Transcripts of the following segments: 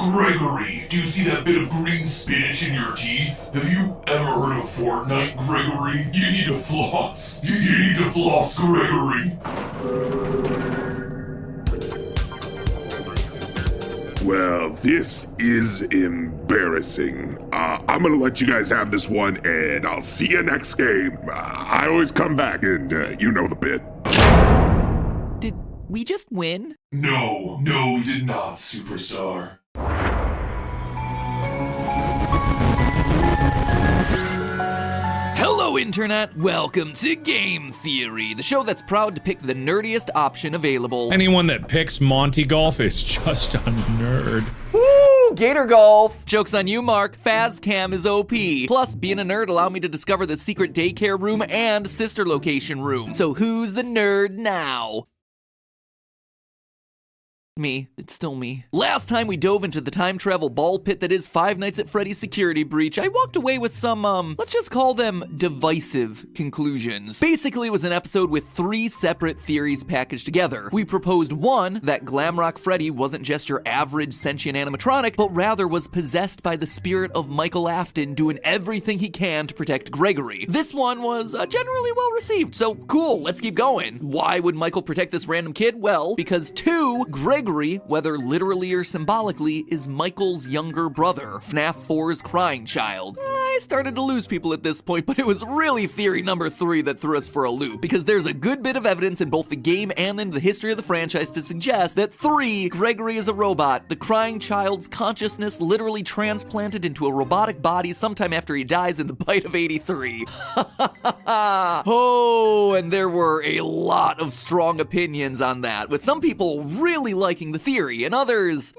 Gregory, do you see that bit of green spinach in your teeth? Have you ever heard of Fortnite, Gregory? You need to floss. You need to floss, Gregory. Well, this is embarrassing. I'm gonna let you guys have this one, and I'll see you next game. I always come back, and you know the bit. Did we just win? No, we did not, superstar. Hello, Internet! Welcome to Game Theory, the show that's proud to pick the nerdiest option available. Anyone that picks Monty Golf is just a nerd. Woo! Gator Golf! Joke's on you, Mark. Fazcam is OP. Plus, being a nerd allowed me to discover the secret daycare room and sister location room. So who's the nerd now? Me. It's still me. Last time we dove into the time travel ball pit that is Five Nights at Freddy's security breach, I walked away with some, let's just call them divisive conclusions. Basically, it was an episode with 3 separate theories packaged together. We proposed one, that Glamrock Freddy wasn't just your average sentient animatronic, but rather was possessed by the spirit of Michael Afton doing everything he can to protect Gregory. This one was generally well received, so cool, let's keep going. Why would Michael protect this random kid? Well, because 2, Gregory, whether literally or symbolically, is Michael's younger brother, FNaF 4's crying child. I started to lose people at this point, but it was really theory number 3 that threw us for a loop, because there's a good bit of evidence in both the game and in the history of the franchise to suggest that 3, Gregory is a robot, the crying child's consciousness literally transplanted into a robotic body sometime after he dies in the bite of 83. Oh, and there were a lot of strong opinions on that, with some people really liking the theory, and others,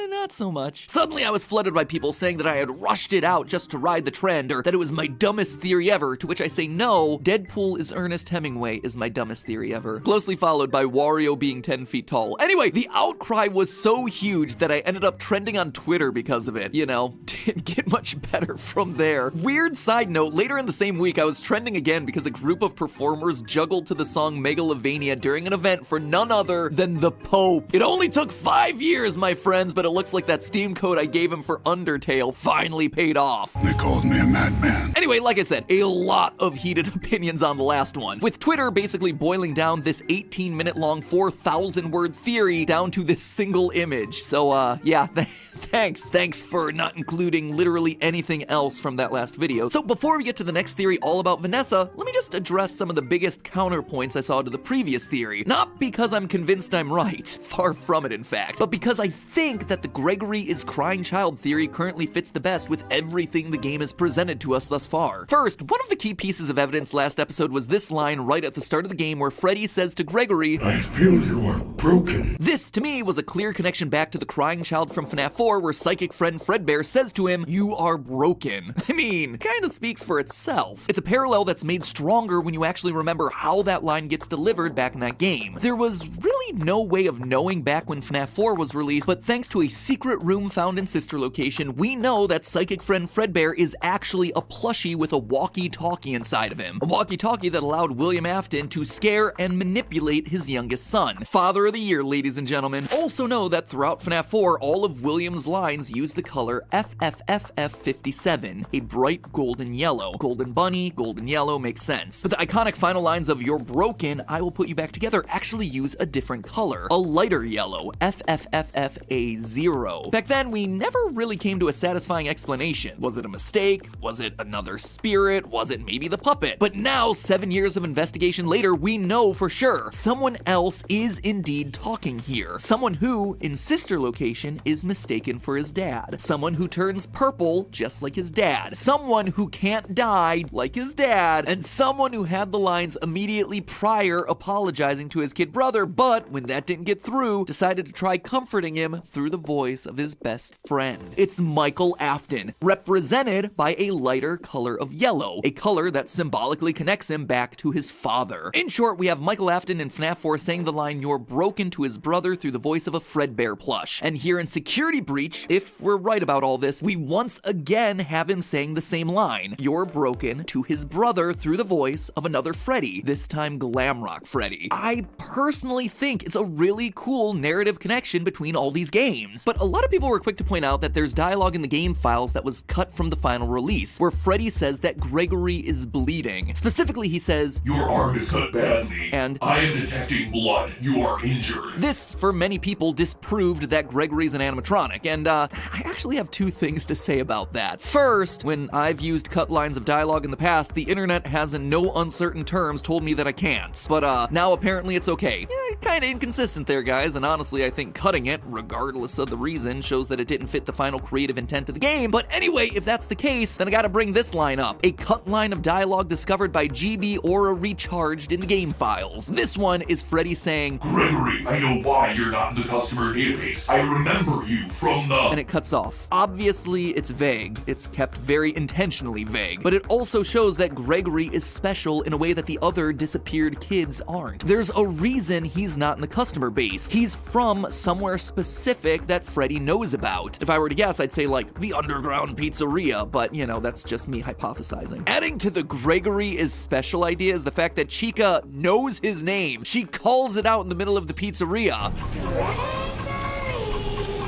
not so much. Suddenly I was flooded by people saying that I had rushed it out just to ride the trend, or that it was my dumbest theory ever, to which I say no, Deadpool is Ernest Hemingway is my dumbest theory ever. Closely followed by Wario being 10 feet tall. Anyway, the outcry was so huge that I ended up trending on Twitter because of it. You know, didn't get much better from there. Weird side note, later in the same week I was trending again because a group of performers juggled to the song Megalovania during an event for none other than the Pope. It only took 5 years, my friends, but it looks like that Steam code I gave him for Undertale finally paid off. They called me a madman. Anyway, like I said, a lot of heated opinions on the last one, with Twitter basically boiling down this 18-minute long 4,000-word theory down to this single image. So, yeah, thanks for not including literally anything else from that last video. So before we get to the next theory all about Vanessa, let me just address some of the biggest counterpoints I saw to the previous theory. Not because I'm convinced I'm right, far from it in fact, but because I think that the Gregory is crying child theory currently fits the best with everything the game has presented to us thus far. First, one of the key pieces of evidence last episode was this line right at the start of the game where Freddy says to Gregory, I feel you are broken. This, to me, was a clear connection back to the crying child from FNaF 4 where psychic friend Fredbear says to him, you are broken. I mean, kinda speaks for itself. It's a parallel that's made stronger when you actually remember how that line gets delivered back in that game. There was really no way of knowing back when FNaF 4 was released, but thanks to a secret room found in sister location, we know that psychic friend Fredbear is actually a plushie with a walkie-talkie inside of him. A walkie-talkie that allowed William Afton to scare and manipulate his youngest son. Father of the year, ladies and gentlemen. Also know that throughout FNaF 4, all of William's lines use the color FFFF57, a bright golden yellow. Golden bunny, golden yellow makes sense. But the iconic final lines of you're broken, I will put you back together actually use a different color. A lighter yellow, FFFFA0. Back then, we never really came to a satisfying explanation. Was it a mistake? Was it another spirit? Was it maybe the puppet? But now, 7 years of investigation later, we know for sure. Someone else is indeed talking here. Someone who, in sister location, is mistaken for his dad. Someone who turns purple, just like his dad. Someone who can't die, like his dad. And someone who had the lines immediately prior apologizing to his kid brother, but when that didn't get through, decided to try comforting him through the voice of his best friend. It's Michael Afton, represented by a lighter color of yellow, a color that symbolically connects him back to his father. In short, we have Michael Afton in FNaF 4 saying the line, you're broken, to his brother through the voice of a Fredbear plush. And here in Security Breach, if we're right about all this, we we once again have him saying the same line, "You're broken," to his brother through the voice of another Freddy, this time Glamrock Freddy. I personally think it's a really cool narrative connection between all these games. But a lot of people were quick to point out that there's dialogue in the game files that was cut from the final release, where Freddy says that Gregory is bleeding. Specifically, he says, "Your arm is cut badly, and I am detecting blood. You are injured." This, for many people, disproved that Gregory's an animatronic, and I actually have two things to say about that. First, when I've used cut lines of dialogue in the past, the internet has in no uncertain terms told me that I can't. But now apparently it's okay. Yeah, kinda inconsistent there, guys, and honestly I think cutting it, regardless of the reason, shows that it didn't fit the final creative intent of the game. But anyway, if that's the case, then I gotta bring this line up. A cut line of dialogue discovered by GB Aura Recharged in the game files. This one is Freddy saying, "Gregory, I know why you're not in the customer database. I remember you from the..." and it cuts off. Obviously, it's vague. It's kept very intentionally vague. But it also shows that Gregory is special in a way that the other disappeared kids aren't. There's a reason he's not in the customer base. He's from somewhere specific that Freddy knows about. If I were to guess, I'd say like the underground pizzeria, but you know, that's just me hypothesizing. Adding to the Gregory is special idea is the fact that Chica knows his name. She calls it out in the middle of the pizzeria.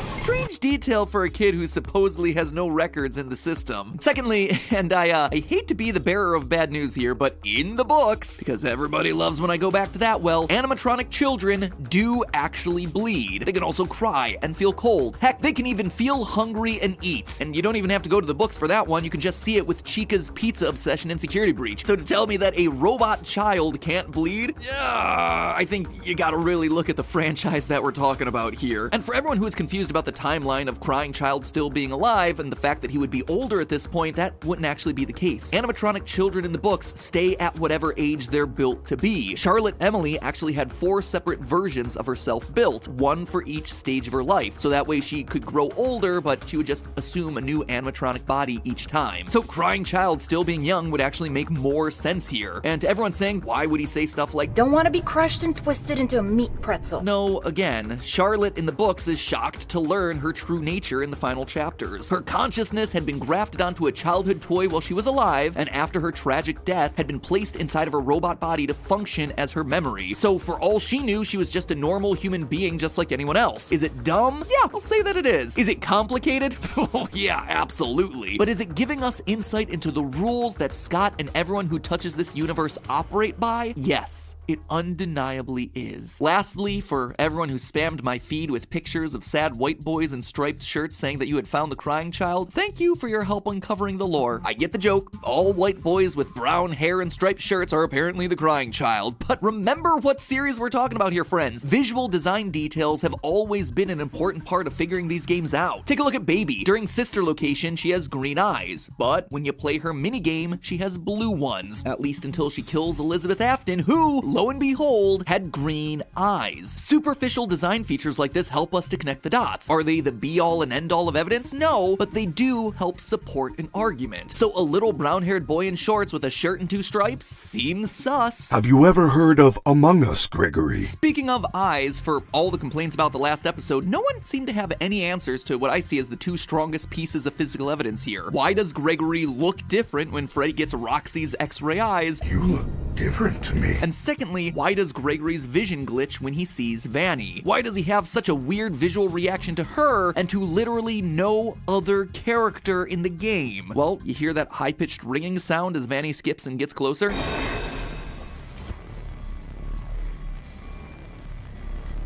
Strange detail for a kid who supposedly has no records in the system. Secondly, and I hate to be the bearer of bad news here, but in the books, because everybody loves when I go back to that well, animatronic children do actually bleed. They can also cry and feel cold. Heck, they can even feel hungry and eat. And you don't even have to go to the books for that one, you can just see it with Chica's pizza obsession in Security Breach. So to tell me that a robot child can't bleed? Yeah, I think you gotta really look at the franchise that we're talking about here. And for everyone who is confused about the timeline of Crying Child still being alive and the fact that he would be older at this point, that wouldn't actually be the case. Animatronic children in the books stay at whatever age they're built to be. Charlotte Emily actually had 4 separate versions of herself built, one for each stage of her life, so that way she could grow older, but she would just assume a new animatronic body each time. So Crying Child still being young would actually make more sense here. And to everyone saying, why would he say stuff like, "Don't want to be crushed and twisted into a meat pretzel"? no, again, Charlotte in the books is shocked to learn her true nature in the final chapters. Her consciousness had been grafted onto a childhood toy while she was alive, and after her tragic death had been placed inside of her robot body to function as her memory. So for all she knew, she was just a normal human being just like anyone else. Is it dumb? Yeah, I'll say that it is. Is it complicated? Oh yeah, absolutely. But is it giving us insight into the rules that Scott and everyone who touches this universe operate by? Yes, it undeniably is. Lastly, for everyone who spammed my feed with pictures of sad white boys in striped shirts saying that you had found the Crying Child, thank you for your help uncovering the lore. I get the joke. All white boys with brown hair and striped shirts are apparently the Crying Child. But remember what series we're talking about here, friends. Visual design details have always been an important part of figuring these games out. Take a look at Baby. During Sister Location, she has green eyes, but when you play her minigame, she has blue ones. At least until she kills Elizabeth Afton, who, lo and behold, had green eyes. Superficial design features like this help us to connect the dots. Are they the be-all and end-all of evidence? No, but they do help support an argument. So a little brown-haired boy in shorts with a shirt and 2 stripes seems sus. Have you ever heard of Among Us, Gregory? Speaking of eyes, for all the complaints about the last episode, no one seemed to have any answers to what I see as the 2 strongest pieces of physical evidence here. Why does Gregory look different when Freddy gets Roxy's X-ray eyes? You look different to me. And secondly, why does Gregory's vision glitch when he sees Vanny? Why does he have such a weird visual reaction to her and to literally no other character in the game? Well, you hear that high-pitched ringing sound as Vanny skips and gets closer?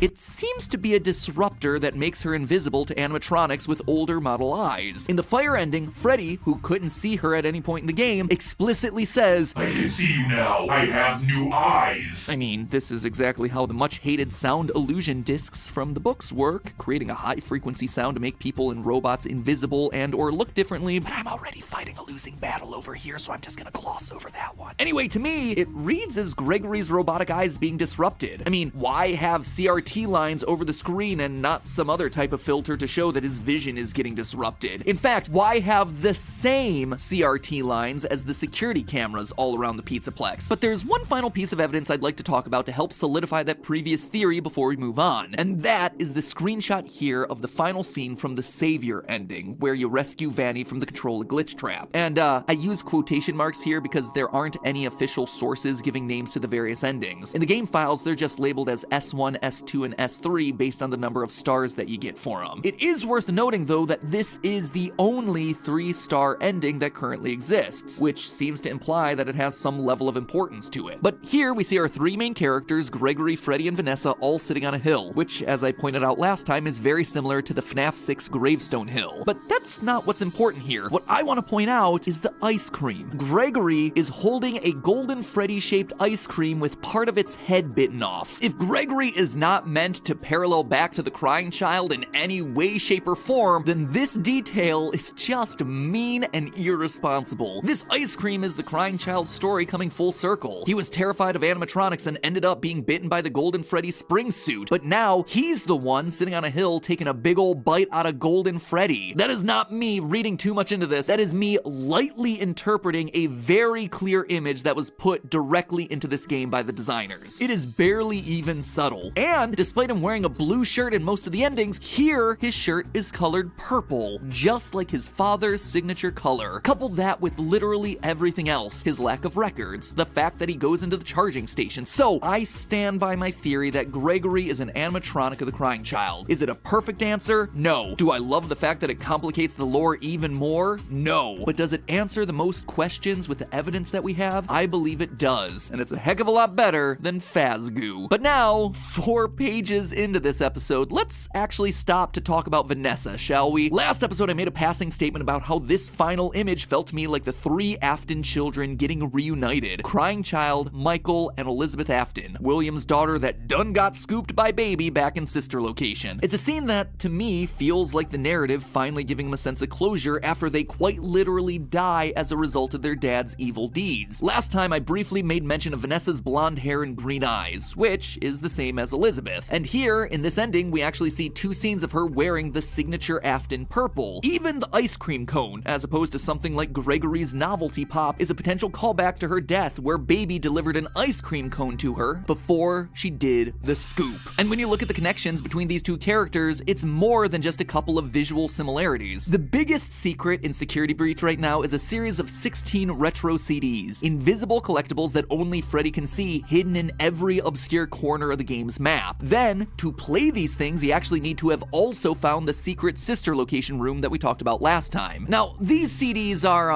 It seems to be a disruptor that makes her invisible to animatronics with older model eyes. In the Fire ending, Freddy, who couldn't see her at any point in the game, explicitly says, "I can see you now. I have new eyes." I mean, this is exactly how the much-hated sound illusion discs from the books work, creating a high-frequency sound to make people and robots invisible and or look differently, but I'm already fighting a losing battle over here, so I'm just gonna gloss over that one. Anyway, to me, it reads as Gregory's robotic eyes being disrupted. I mean, why have CRT CRT lines over the screen and not some other type of filter to show that his vision is getting disrupted? In fact, why have the same CRT lines as the security cameras all around the Pizzaplex? But there's one final piece of evidence I'd like to talk about to help solidify that previous theory before we move on, and that is the screenshot here of the final scene from the Savior ending, where you rescue Vanny from the controller glitch trap. And I use quotation marks here because there aren't any official sources giving names to the various endings. In the game files, they're just labeled as S1, S2, and S3 based on the number of stars that you get for them. It is worth noting, though, that this is the only 3-star ending that currently exists, which seems to imply that it has some level of importance to it. But here we see our 3 main characters, Gregory, Freddy, and Vanessa, all sitting on a hill, which, as I pointed out last time, is very similar to the FNaF 6 gravestone hill. But that's not what's important here. What I want to point out is the ice cream. Gregory is holding a golden Freddy-shaped ice cream with part of its head bitten off. If Gregory is not meant to parallel back to the crying child in any way, shape, or form, then this detail is just mean and irresponsible. This ice cream is the crying child's story coming full circle. He was terrified of animatronics and ended up being bitten by the Golden Freddy spring suit, but now he's the one sitting on a hill taking a big ol' bite out of Golden Freddy. That is not me reading too much into this. That is me lightly interpreting a very clear image that was put directly into this game by the designers. It is barely even subtle. And despite him wearing a blue shirt in most of the endings, here his shirt is colored purple, just like his father's signature color. Couple that with literally everything else, his lack of records, the fact that he goes into the charging station. So I stand by my theory that Gregory is an animatronic of the crying child. Is it a perfect answer? No. Do I love the fact that it complicates the lore even more? No. But does it answer the most questions with the evidence that we have? I believe it does, and it's a heck of a lot better than Fazgoo. But now, 4 pages into this episode, let's actually stop to talk about Vanessa, shall we? Last episode I made a passing statement about how this final image felt to me like the 3 Afton children getting reunited. Crying child, Michael, and Elizabeth Afton, William's daughter that done got scooped by baby back in sister location. It's a scene that, to me, feels like the narrative finally giving them a sense of closure after they quite literally die as a result of their dad's evil deeds. Last time I briefly made mention of Vanessa's blonde hair and green eyes, which is the same as Elizabeth. And here, in this ending, we actually see 2 scenes of her wearing the signature Afton purple. Even the ice cream cone, as opposed to something like Gregory's novelty pop, is a potential callback to her death, where baby delivered an ice cream cone to her before she did the scoop. And when you look at the connections between these 2 characters, it's more than just a couple of visual similarities. The biggest secret in Security Breach right now is a series of 16 retro CDs, invisible collectibles that only Freddy can see, hidden in every obscure corner of the game's map. Then, to play these things, you actually need to have also found the secret sister location room that we talked about last time. Now, these CDs are,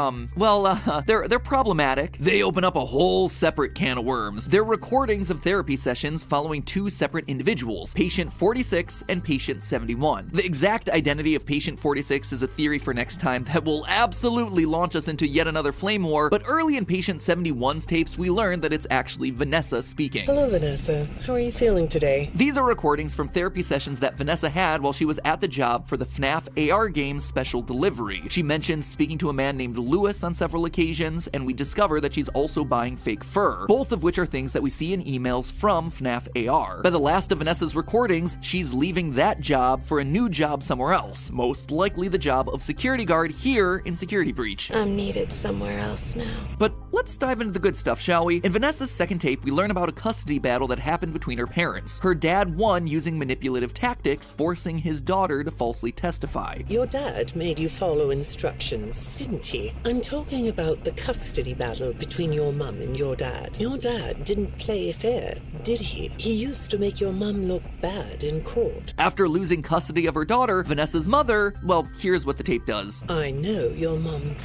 they're problematic. They open up a whole separate can of worms. They're recordings of therapy sessions following 2 separate individuals, Patient 46 and Patient 71. The exact identity of Patient 46 is a theory for next time that will absolutely launch us into yet another flame war, but early in Patient 71's tapes, we learned that it's actually Vanessa speaking. Hello, Vanessa. How are you feeling today? These are recordings from therapy sessions that Vanessa had while she was at the job for the FNaF AR game's special delivery. She mentions speaking to a man named Lewis on several occasions, and we discover that she's also buying fake fur, both of which are things that we see in emails from FNaF AR. By the last of Vanessa's recordings, she's leaving that job for a new job somewhere else, most likely the job of security guard here in Security Breach. I'm needed somewhere else now. But let's dive into the good stuff, shall we? In Vanessa's second tape, we learn about a custody battle that happened between her parents. Her dad won using manipulative tactics, forcing his daughter to falsely testify. Your dad made you follow instructions, didn't he? I'm talking about the custody battle between your mum and your dad. Your dad didn't play fair, did he? He used to make your mum look bad in court. After losing custody of her daughter, Vanessa's mother, well, here's what the tape does. I know your mum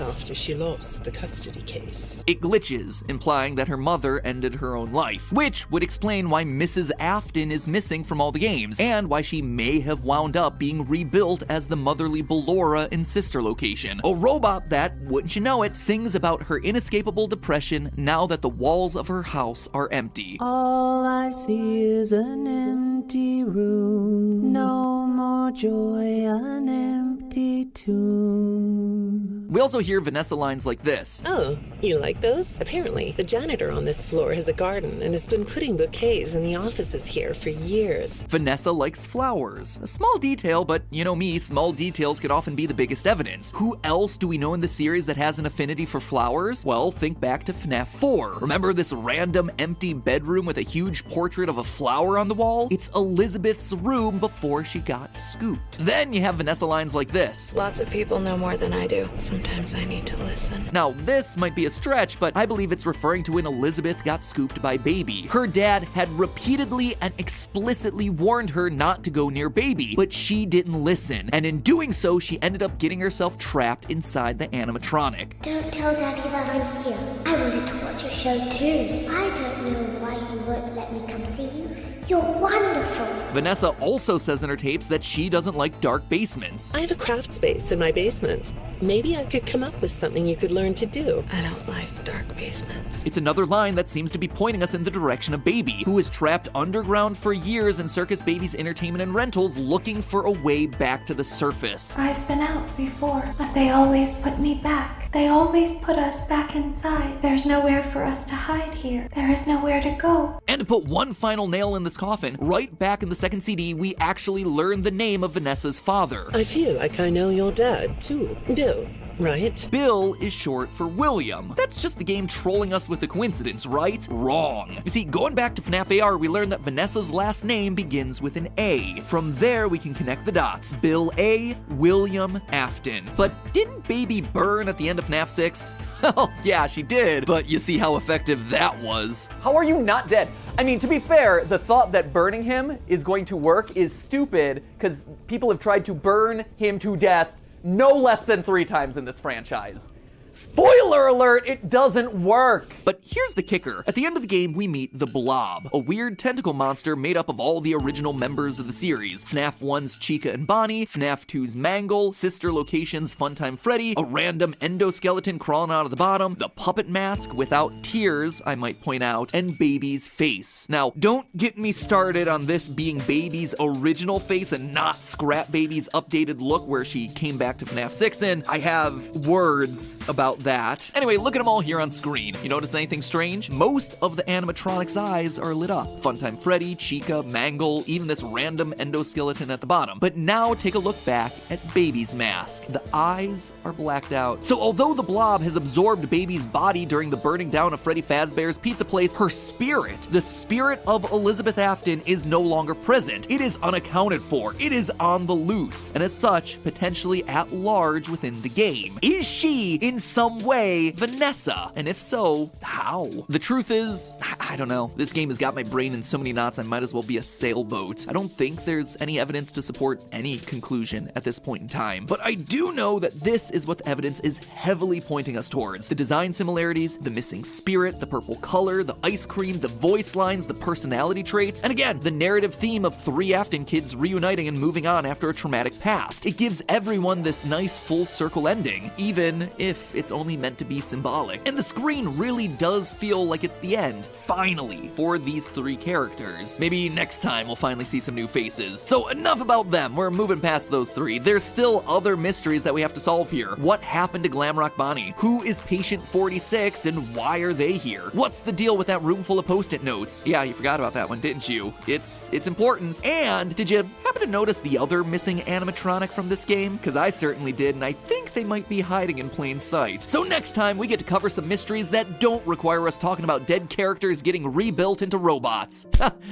after she lost the custody case. It glitches, implying that her mother ended her own life, which would explain why Mrs. Afton is missing from all the games, and why she may have wound up being rebuilt as the motherly Ballora in sister location. A robot that, wouldn't you know it, sings about her inescapable depression now that the walls of her house are empty. All I see is an empty room, no more joy, an empty tomb. We also hear Vanessa lines like this. Oh, you like those? Apparently, the janitor on this floor has a garden and has been putting bouquets in the offices here for years. Vanessa likes flowers. A small detail, but you know me, small details can often be the biggest evidence. Who else do we know in the series that has an affinity for flowers? Well, think back to FNaF 4. Remember this random empty bedroom with a huge portrait of a flower on the wall? It's Elizabeth's room before she got scooped. Then you have Vanessa lines like this. Lots of people know more than I do. Sometimes I need to listen. Now, this might be a stretch, but I believe it's referring to when Elizabeth got scooped by Baby. Her dad had repeatedly and explicitly warned her not to go near Baby, but she didn't listen. And in doing so, she ended up getting herself trapped inside the animatronic. Don't tell Daddy that I'm here. I wanted to watch a show too. I don't know why he won't let me come see you. You're wonderful. Vanessa also says in her tapes that she doesn't like dark basements. I have a craft space in my basement. Maybe I could come up with something you could learn to do. I don't like dark basements. It's another line that seems to be pointing us in the direction of Baby, who was trapped underground for years in Circus Baby's entertainment and rentals, looking for a way back to the surface. I've been out before, but they always put me back. They always put us back inside. There's nowhere for us to hide here. There is nowhere to go. And to put one final nail in this coffin, right back in the second CD, we actually learn the name of Vanessa's father. I feel like I know your dad, too. Bill, right? Bill is short for William. That's just the game trolling us with a coincidence, right? Wrong. You see, going back to FNaF AR, we learned that Vanessa's last name begins with an A. From there, we can connect the dots. Bill A, William Afton. But didn't Baby burn at the end of FNaF 6? Well, yeah, she did, but you see how effective that was. How are you not dead? I mean, to be fair, the thought that burning him is going to work is stupid, because people have tried to burn him to death no less than 3 times in this franchise. Spoiler alert, it doesn't work! But here's the kicker. At the end of the game, we meet the Blob, a weird tentacle monster made up of all the original members of the series. FNaF 1's Chica and Bonnie, FNaF 2's Mangle, Sister Location's Funtime Freddy, a random endoskeleton crawling out of the bottom, the puppet mask without tears, I might point out, and Baby's face. Now, don't get me started on this being Baby's original face and not Scrap Baby's updated look where she came back to FNaF 6 in. I have words about that. Anyway, look at them all here on screen. You notice anything strange? Most of the animatronics' eyes are lit up. Funtime Freddy, Chica, Mangle, even this random endoskeleton at the bottom. But now take a look back at Baby's mask. The eyes are blacked out. So although the Blob has absorbed Baby's body during the burning down of Freddy Fazbear's Pizza Place, her spirit, the spirit of Elizabeth Afton, is no longer present. It is unaccounted for. It is on the loose, and as such, potentially at large within the game. Is she, in some way, Vanessa? And if so, how? The truth is, I don't know. This game has got my brain in so many knots I might as well be a sailboat. I don't think there's any evidence to support any conclusion at this point in time. But I do know that this is what the evidence is heavily pointing us towards. The design similarities, the missing spirit, the purple color, the ice cream, the voice lines, the personality traits, and again, the narrative theme of 3 Afton kids reuniting and moving on after a traumatic past. It gives everyone this nice full circle ending, even if it's only meant to be symbolic. And the screen really does feel like it's the end, finally, for these 3 characters. Maybe next time we'll finally see some new faces. So enough about them, we're moving past those 3. There's still other mysteries that we have to solve here. What happened to Glamrock Bonnie? Who is Patient 46 and why are they here? What's the deal with that room full of post-it notes? Yeah, you forgot about that one, didn't you? It's important. And did you happen to notice the other missing animatronic from this game? Because I certainly did, and I think they might be hiding in plain sight. So next time, we get to cover some mysteries that don't require us talking about dead characters getting rebuilt into robots.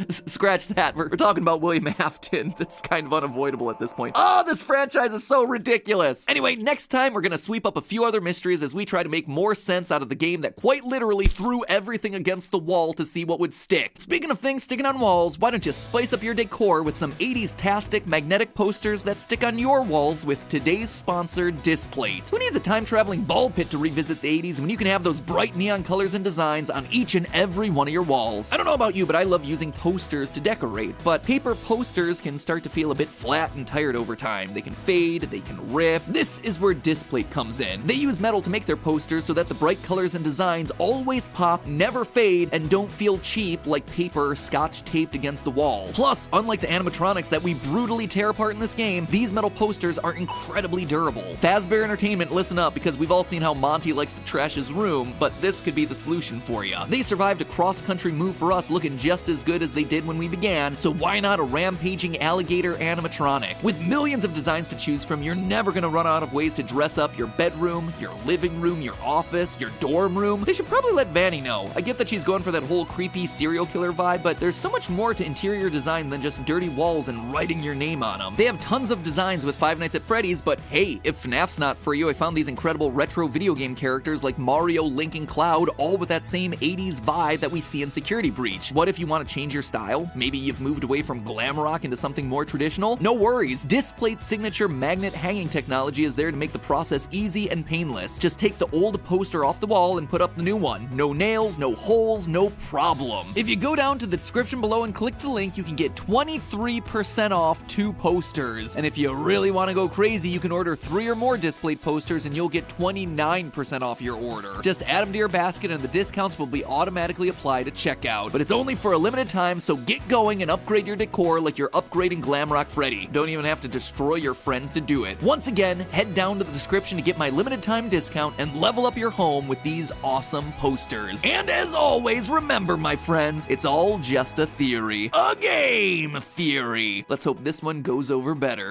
Scratch that, we're talking about William Afton. That's kind of unavoidable at this point. Oh, this franchise is so ridiculous. Anyway, next time, we're gonna sweep up a few other mysteries as we try to make more sense out of the game that quite literally threw everything against the wall to see what would stick. Speaking of things sticking on walls, why don't you spice up your decor with some 80s-tastic magnetic posters that stick on your walls with today's sponsor, Displate. Who needs a time-traveling ball pit to revisit the 80s when you can have those bright neon colors and designs on each and every one of your walls. I don't know about you, but I love using posters to decorate, but paper posters can start to feel a bit flat and tired over time. They can fade, they can rip. This is where Displate comes in. They use metal to make their posters so that the bright colors and designs always pop, never fade, and don't feel cheap like paper scotch taped against the wall. Plus, unlike the animatronics that we brutally tear apart in this game, these metal posters are incredibly durable. Fazbear Entertainment, listen up, because we've all seen how Monty likes to trash his room, but this could be the solution for you. They survived a cross-country move for us looking just as good as they did when we began, so why not a rampaging alligator animatronic? With millions of designs to choose from, you're never gonna run out of ways to dress up your bedroom, your living room, your office, your dorm room. They should probably let Vanny know. I get that she's going for that whole creepy serial killer vibe, but there's so much more to interior design than just dirty walls and writing your name on them. They have tons of designs with Five Nights at Freddy's, but hey, if FNaF's not for you, I found these incredible retro video game characters like Mario, Link, and Cloud, all with that same 80s vibe that we see in Security Breach. What if you want to change your style? Maybe you've moved away from glam rock into something more traditional? No worries, Displate's signature magnet hanging technology is there to make the process easy and painless. Just take the old poster off the wall and put up the new one. No nails, no holes, no problem. If you go down to the description below and click the link, you can get 23% off 2 posters. And if you really want to go crazy, you can order 3 or more Displate posters and you'll get 29% off your order. Just add them to your basket and the discounts will be automatically applied at checkout. But it's only for a limited time, so get going and upgrade your decor like you're upgrading Glamrock Freddy. Don't even have to destroy your friends to do it. Once again, head down to the description to get my limited time discount and level up your home with these awesome posters. And as always, remember my friends, it's all just a theory. A game theory. Let's hope this one goes over better.